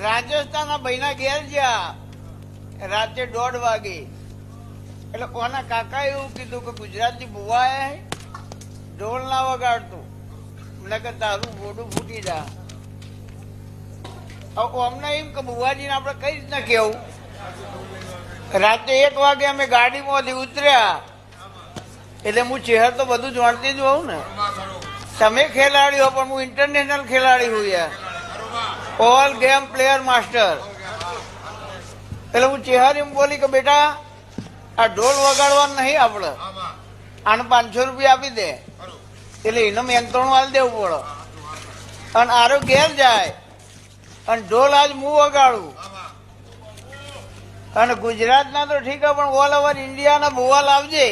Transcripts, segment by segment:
રાજસ્થાનના ભાઈના ઘેર ગયા રાતે 1:30 વાગે. એટલે કોના કાકા એવું કીધું કે ગુજરાતી બુવાએ ઢોલ ના વગાડતું, નકર તારું બોડું ફૂટી જા. અમને એમ કે બુવાજીને આપણે કઈ રીતના કેવું. રાતે 1 વાગે અમે ગાડીમાંથી ઉતર્યા એટલે હું ચહેર તો બધું જાણતી જ હોઉં ને. તમે ખેલાડી હો પણ હું ઇન્ટરનેશનલ ખેલાડી હું યાર, ઓલ ગેમ પ્લેયર માસ્ટર. એટલે હું ચહેર એમ બોલી કે બેટા આ ઢોલ વગાડવાનું નહીં આપણે, આને 500 રૂપિયા આપી દે. એટલે એને મેંતણું હાલ દેવું પડે. અને આરો ઘેર જાય અને ઢોલ આજ હું વગાડું. અને ગુજરાતના તો ઠીક પણ ઓલ ઓવર ઇન્ડિયાના બુવા લાવજે.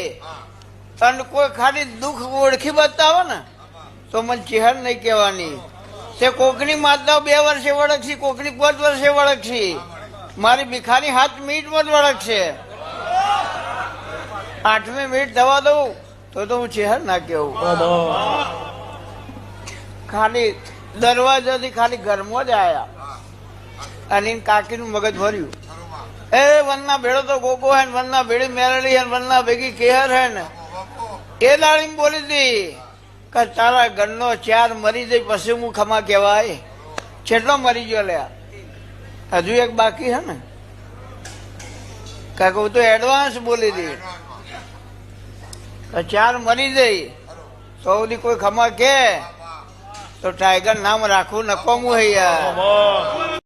અને કોઈ ખાલી દુઃખ ઓળખી બતાવે ને તો મને ચહેર નહીં કહેવાની. તે કોકની માતાઓ 2 વર્ષે વળગશી, કોકની 5 વર્ષે વળગશી. મારી ભીખાની 7 મિનિટમાં જ વળગશે. 8મી મિનિટ થવા દઉં તો હું ચહેર ના કેવું. ખાલી દરવાજાથી ખાલી ઘરમાં જ આવ્યા અને કાકીનું મગજ ભર્યું. એ વનના ભેળો તો ગોગો હે ને, વનના ભેળી મેરડી હે ને, વનના ભેગી કેહર હે ને. એ દાડી બોલી હતી કે તારા ઘરનો 4 મરી જાય પછી હું ખમા કહેવાય. કેટલો મરી ગયો લ્યા, હજુ 1 બાકી હે ને. કાકા હું તો એડવાન્સ બોલી હતી 4 મરી જાય સૌથી કોઈ ખમા કે તો ટાઈગર નામ રાખવું નકોમું હે યાર.